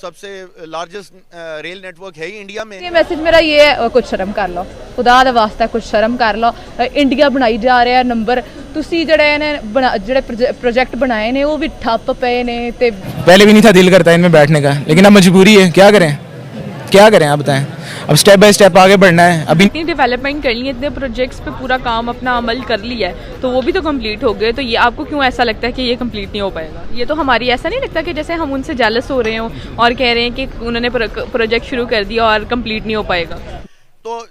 सबसे largest rail network है ही India में। ये मैसेज मेरा ये है, कुछ शर्म कर लो, खुदा दा वास्ता कुछ शर्म कर लो। इंडिया बनाई जा रहा है नंबर, तुसी ਜਿਹੜੇ प्रोजेक्ट बनाए ने वो भी ठप पे ने। पहले भी नहीं था दिल करता इनमें बैठने का, लेकिन अब मजबूरी है, क्या करें आप बताएं। अब स्टेप बाय स्टेप आगे बढ़ना है। अभी इतनी डेवलपमेंट कर ली, इतने प्रोजेक्ट्स पे पूरा काम अपना अमल कर लिया है, तो वो भी तो कंप्लीट हो गए। तो ये आपको क्यों ऐसा लगता है कि ये कंप्लीट नहीं हो पाएगा? ये तो हमारी ऐसा नहीं लगता कि जैसे हम उनसे जेलस हो रहे हो और कह रहे हैं कि उन्होंने प्रोजेक्ट शुरू कर दिया और कंप्लीट नहीं हो पाएगा। तो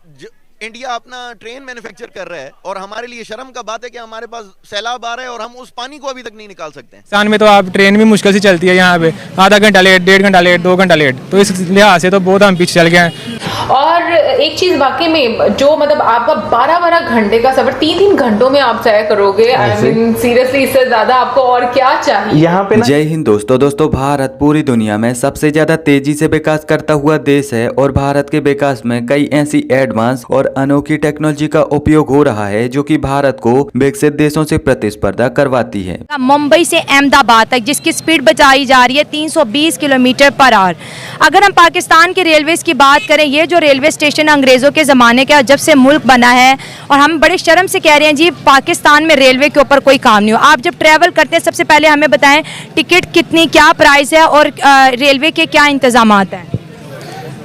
इंडिया अपना ट्रेन मैन्युफैक्चर कर रहा है और हमारे लिए शर्म का बात है कि हमारे पास सैलाब आ रहा है और हम उस पानी को अभी तक नहीं निकाल सकते हैं। पाकिस्तान में तो आप ट्रेन भी मुश्किल से चलती है, यहाँ पे आधा घंटा लेट, 1.5 घंटा लेट, 2 घंटा लेट, तो इस लिहाज से तो बहुत हम पीछे चल गए हैं। और एक चीज वाकई में जो मतलब आपका 12-12 घंटे का सफर 3-3 घंटों में आप तय करोगे, आई मीन सीरियसली इससे ज्यादा आपको और क्या चाहिए यहाँ पे। जय हिंद दोस्तों, भारत पूरी दुनिया में सबसे ज्यादा तेजी से विकास करता हुआ देश है और भारत के विकास में कई ऐसी एडवांस और अनोखी टेक्नोलॉजी का उपयोग हो रहा है जो कि भारत को विकसित देशों से प्रतिस्पर्धा करवाती है। मुंबई से अहमदाबाद तक जिसकी स्पीड बताई जा रही है 320 किलोमीटर पर आवर। अगर हम पाकिस्तान के रेलवे की बात करें, ये जो रेलवे स्टेशन अंग्रेजों के ज़माने का जब से मुल्क बना है, और हम बड़े शर्म से कह रहे हैं जी पाकिस्तान में रेलवे के ऊपर कोई काम नहीं हो। आप जब ट्रैवल करते हैं सबसे पहले हमें बताएं टिकट कितनी, क्या प्राइस है और रेलवे के क्या इंतजामात हैं?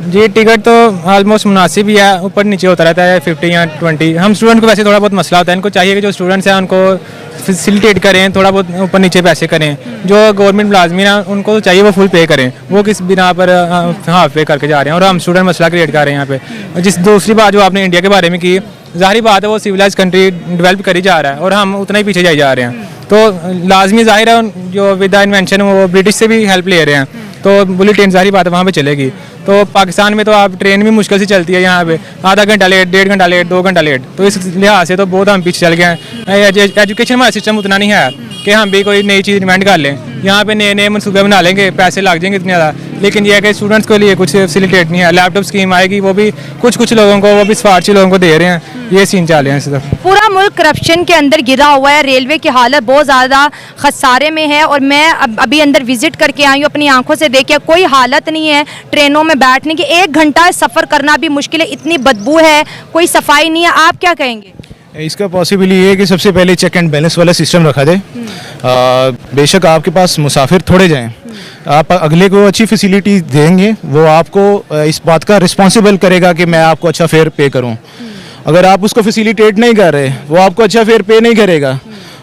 जी टिकट तो ऑलमोस्ट मुनासिब ही है, ऊपर नीचे होता रहता है 50 या 20। हम स्टूडेंट को वैसे थोड़ा बहुत मसला होता है, इनको चाहिए कि जो स्टूडेंट्स हैं उनको फैसिलिटेट करें, थोड़ा बहुत ऊपर नीचे पैसे करें। जो गवर्नमेंट मुलाजमीन हैं उनको तो चाहिए वो फुल पे करें, वो किस बिना पर हाफ पे करके जा रहे हैं और हम स्टूडेंट मसला क्रिएट कर रहे हैं यहाँ पे। जिस दूसरी बात जो आपने इंडिया के बारे में की, ज़ाहिर बात है वो सिविलाइज कंट्री डेवलप करी जा रहा है और हम उतना ही पीछे जाए जा रहे हैं। तो लाजमी जाहिर है जो विद द इन्वेंशन वो ब्रिटिश से भी हेल्प ले रहे हैं, तो बुलेट ट्रेन ज़ाहिर बात है वहाँ पे चलेगी। तो पाकिस्तान में तो आप ट्रेन भी मुश्किल से चलती है, यहाँ पे आधा घंटा लेट, 1.5 घंटा लेट, 2 घंटा लेट, तो इस लिहाज से तो बहुत हम पीछे चल गए हैं। एजुकेशन हमारा सिस्टम उतना नहीं है कि हम भी कोई नई चीज़ इन्वेंट कर लें। यहाँ पे नए मनसूबे बना लेंगे, पैसे लग जाएंगे इतने ज़्यादा, लेकिन यह है कि स्टूडेंट्स के लिए कुछ फैसिलिटेट नहीं है। लैपटॉप स्कीम आएगी, वो भी कुछ लोगों को, वो भी स्वार्थी लोगों को दे रहे हैं। ये सीन चल रहे हैं इस तरफ। पूरा मुल्क करप्शन के अंदर गिरा हुआ है, रेलवे की हालत बहुत ज़्यादा खसारे में है और मैं अभी अंदर विजिट करके आई हूँ, अपनी आंखों से देखिए कोई हालत नहीं है ट्रेनों में बैठने की। 1 घंटा सफ़र करना भी मुश्किल है, इतनी बदबू है, कोई सफाई नहीं है। आप क्या कहेंगे? इसका पॉसिबल ये है कि सबसे पहले चेक एंड बैलेंस वाला सिस्टम रखा जाए। बेशक आपके पास मुसाफिर थोड़े जाएं, आप अगले को अच्छी फैसिलिटी देंगे, वो आपको इस बात का रिस्पॉन्सिबल करेगा कि मैं आपको अच्छा फेयर पे करूं। अगर आप उसको फैसिलिटेट नहीं कर रहे, वो आपको अच्छा फेयर पे नहीं करेगा।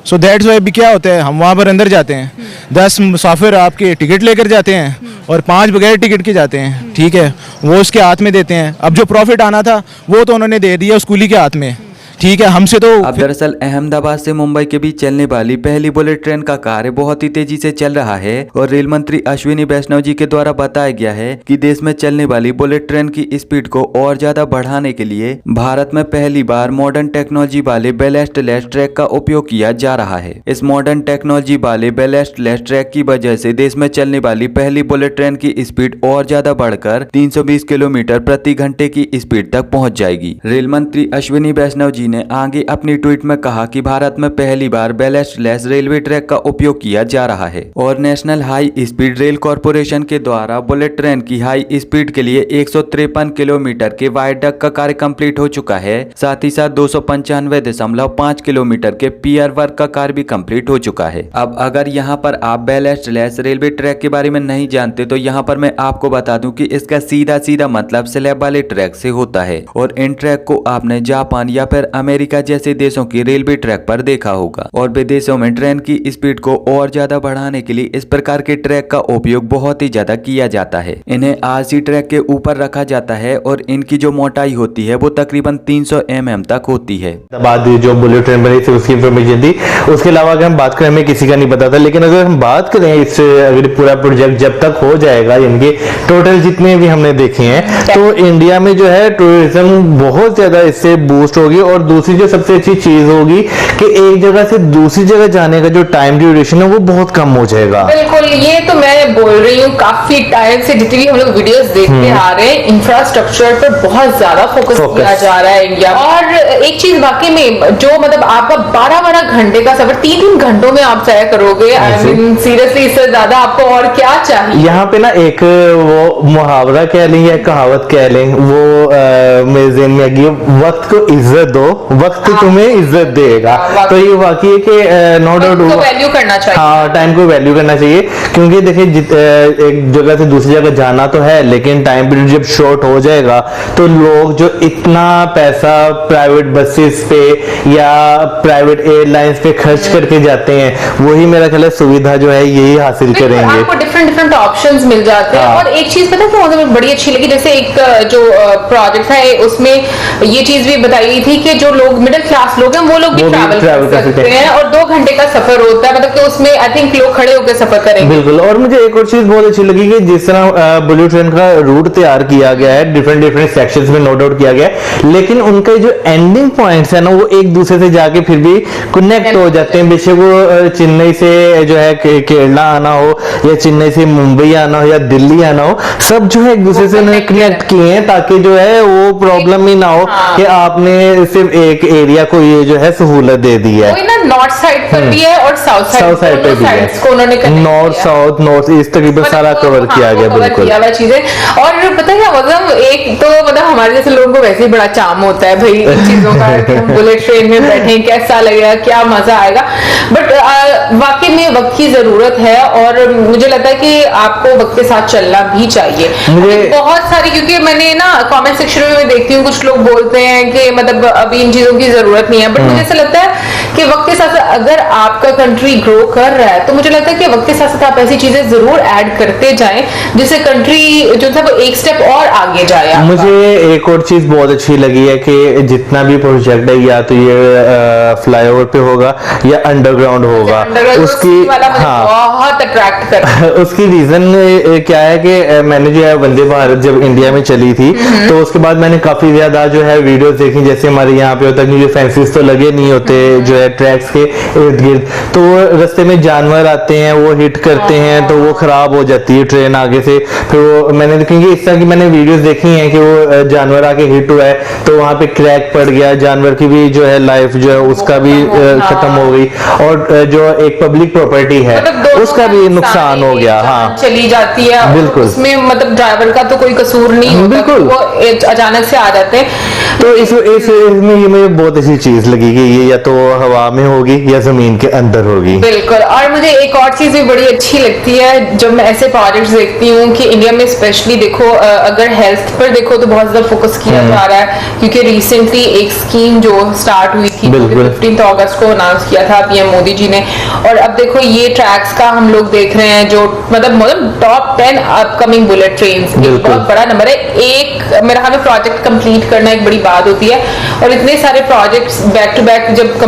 सो दैट्स वाई भी क्या होता है, हम वहाँ पर अंदर जाते हैं, 10 मुसाफिर आपके टिकट लेकर जाते हैं और 5 बगैर टिकट के जाते हैं, ठीक है, वो उसके हाथ में देते हैं। अब जो प्रॉफिट आना था वो तो उन्होंने दे दिया उस कुली के हाथ में, ठीक है, हमसे तो। अब दरअसल अहमदाबाद से मुंबई के बीच चलने वाली पहली बुलेट ट्रेन का कार्य बहुत ही तेजी से चल रहा है और रेल मंत्री अश्विनी वैष्णव जी के द्वारा बताया गया है कि देश में चलने वाली बुलेट ट्रेन की स्पीड को और ज्यादा बढ़ाने के लिए भारत में पहली बार मॉडर्न टेक्नोलॉजी वाले बैलेस्ट लेस ट्रैक का उपयोग किया जा रहा है। इस मॉडर्न टेक्नोलॉजी वाले बैलेस्ट लेस ट्रैक की वजह से देश में चलने वाली पहली बुलेट ट्रेन की स्पीड और ज्यादा बढ़कर 320 किलोमीटर प्रति घंटे की स्पीड तक पहुँच जाएगी। रेल मंत्री अश्विनी वैष्णव जी ने आगे अपनी ट्वीट में कहा कि भारत में पहली बार बैलेस्ट लेस रेलवे ट्रैक का उपयोग किया जा रहा है और national high speed rail corporation के द्वारा बुलेट ट्रेन की हाई स्पीड के लिए 153 किलोमीटर के वायडक्ट का कार्य कंप्लीट हो चुका है। साथ ही साथ 295.5 किलोमीटर के पियर वर्क का कार्य भी कंप्लीट हो चुका है। अब अगर यहाँ पर आप बैलेस्ट लेस रेलवे ट्रैक के बारे में नहीं जानते तो यहाँ पर मैं आपको बता दूं कि इसका सीधा मतलब स्लैब वाले ट्रैक से होता है और इन ट्रैक को आपने जापान या फिर अमेरिका जैसे देशों की रेलवे ट्रैक पर देखा होगा और विदेशों में ट्रेन की स्पीड को और ज्यादा बढ़ाने के लिए इस प्रकार के ट्रैक का उपयोग बहुत ही ज्यादा किया जाता है। इन्हें आरसी ट्रैक के ऊपर रखा जाता है और इनकी जो मोटाई होती है वो तकरीबन 300 mm तक होती है। बाद जो बुलेट ट्रेन बनी थी उसकी इंफॉर्मेशन थी, उसके अलावा अगर हम बात करें हमें किसी का नहीं पता था। लेकिन अगर हम बात करें इस अगर पूरा प्रोजेक्ट जब तक हो जाएगा, इनके टोटल जितने भी हमने देखे हैं, तो इंडिया में जो है टूरिज्म बहुत ज्यादा इससे बूस्ट होगी और दूसरी जो सबसे अच्छी चीज होगी कि एक जगह से दूसरी जगह जाने का जो टाइम ड्यूरेशन है वो बहुत कम हो जाएगा। बिल्कुल, ये तो मैं बोल रही हूँ काफी टाइम से जितनी भी हम लोग वीडियोस देखते आ रहे हैं, इंफ्रास्ट्रक्चर पर बहुत ज्यादा फोकस किया जा रहा है इंडिया। और एक चीज वाकई में जो मतलब आपका 12-12 घंटे का सफर 3-3 घंटों में आप तय करोगे, आई मीन सीरियसली इससे ज्यादा आपको और क्या चाहिए। यहाँ पे ना एक वो मुहावरा कह लें या कहावत कह लें, वो मेरे ज़हन में आगी, वक्त को इज्जत दो, वक्त तुम्हें इज्जत देगा। तो ये वाकई है कि नो डाउट वैल्यू करना चाहिए। हाँ, टाइम को वैल्यू करना चाहिए, क्योंकि देखिए एक जगह से दूसरी जगह जाना तो है, लेकिन टाइम पीरियड जब शॉर्ट हो जाएगा तो लोग जो इतना पैसा प्राइवेट बसेस पे या प्राइवेट एयरलाइंस पे खर्च करके जाते हैं, वही मेरा ख्याल है सुविधा जो है यही हासिल करेंगे। आपको डिफरेंट ऑप्शंस मिल जाते हैं। और एक चीज पता है क्या मुझे बड़ी अच्छी लगी, जैसे एक जो प्रोजेक्ट है उसमें ये चीज भी बताई गई थी कि जो लोग मिडिल क्लास लोग हैं वो लोग भी ट्रैवल कर सकते हैं, और 2 घंटे का सफर होता है, मतलब कि उसमें आई थिंक लोग खड़े होकर सफर करेंगे। बिल्कुल। और मुझे एक और चीज बहुत अच्छी लगी कि जिस तरह बुलेट ट्रेन का रूट तैयार किया गया है, डिफरेंट सेक्शंस में नोट आउट किया गया है, लेकिन उनके जो एंडिंग पॉइंट्स है ना वो एक दूसरे से जाके फिर भी कनेक्ट हो जाते हैं। बेशक वो चेन्नई से जो है केरला आना हो या चेन्नई से मुंबई आना हो या दिल्ली आना हो, सब जो है एक दूसरे से कनेक्ट किए हैं, ताकि जो है वो प्रॉब्लम ही ना हो कि आपने सिर्फ एक एरिया को ये जो है सहूलत दे दी है। नॉर्थ साइड पर भी है और साउथ साइड पे भी है, नॉर्थ साउथ नॉर्थ ईस्ट तकरीबन सारा कवर किया गया। बिल्कुल चीजें। और पता है मतलब एक तो मतलब हमारे जैसे लोगों को वैसे ही बड़ा चाम होता है भाई इन चीजों का, बुलेट ट्रेन में बैठे कैसा लगेगा, क्या मजा आएगा, बट वाकई में वक्त की जरूरत है और मुझे लगता है कि आपको वक्त के साथ चलना भी चाहिए। बहुत सारी, क्योंकि मैंने ना कमेंट सेक्शन में देखती हूँ कुछ लोग बोलते हैं कि मतलब अभी इन चीजों की जरूरत नहीं है, बट मुझे ऐसा लगता है कि वक्त के साथ अगर आपका कंट्री ग्रो कर रहा है तो मुझे लगता है कि वक्त के साथ साथ आप ऐसी चीजें जरूर ऐड करते जाएं जिससे कंट्री जो था वो एक स्टेप और आगे जाए। मुझे एक और चीज बहुत अच्छी लगी है कि जितना भी प्रोजेक्ट है, या तो ये फ्लाईओवर पे होगा या अंडरग्राउंड होगा, उसकी बहुत अट्रैक्ट कर उसकी रीजन क्या है कि मैंने जो है वंदे भारत जब इंडिया में चली थी तो उसके बाद मैंने काफी ज्यादा जो है वीडियोस देखी, जैसे हमारे यहाँ पे होता है कि फेंसेस तो लगे नहीं होते जो है ट्रैक्स के इर्द गिर्द, तो रास्ते में जानवर आते हैं, वो हिट करते हैं तो वो खराब हो जाती है ट्रेन आगे से। फिर वो मैंने क्योंकि इस तरह की मैंने वीडियोस देखी हैं कि वो जानवर आके हिट हुआ है तो वहां पे क्रैक पड़ गया, जानवर की भी जो है लाइफ जो है उसका भी खत्म हो गई, और जो एक पब्लिक प्रॉपर्टी है उसका भी नुकसान हो गया। हाँ, चली जाती है। बिल्कुल। उसमें मतलब ड्राइवर का तो कोई कसूर नहीं होता, बिल्कुल वो अचानक से आ जाते हैं। तो इसमें ये मुझे बहुत अच्छी चीज लगी कि ये या तो हवा में होगी या जमीन के अंदर होगी। बिल्कुल। और मुझे एक और चीज भी बड़ी अच्छी लगती है जब मैं ऐसे प्रोजेक्ट्स देखती हूँ कि इंडिया में स्पेशली देखो, अगर हेल्थ पर देखो तो बहुत ज्यादा फोकस किया जा रहा है, क्योंकि रिसेंटली एक स्कीम जो स्टार्ट हुई थी 15 अगस्त को अनाउंस किया था पीएम मोदी जी ने, और अब देखो ये ट्रैक्स का हम लोग देख रहे हैं जो मतलब टॉप 10 अपकमिंग बुलेट ट्रेन, बहुत बड़ा नंबर है। एक मेरा हमें प्रोजेक्ट कंप्लीट करना एक बड़ी बात होती है, और इतने सारे प्रोजेक्ट्स बैक टू बैक जब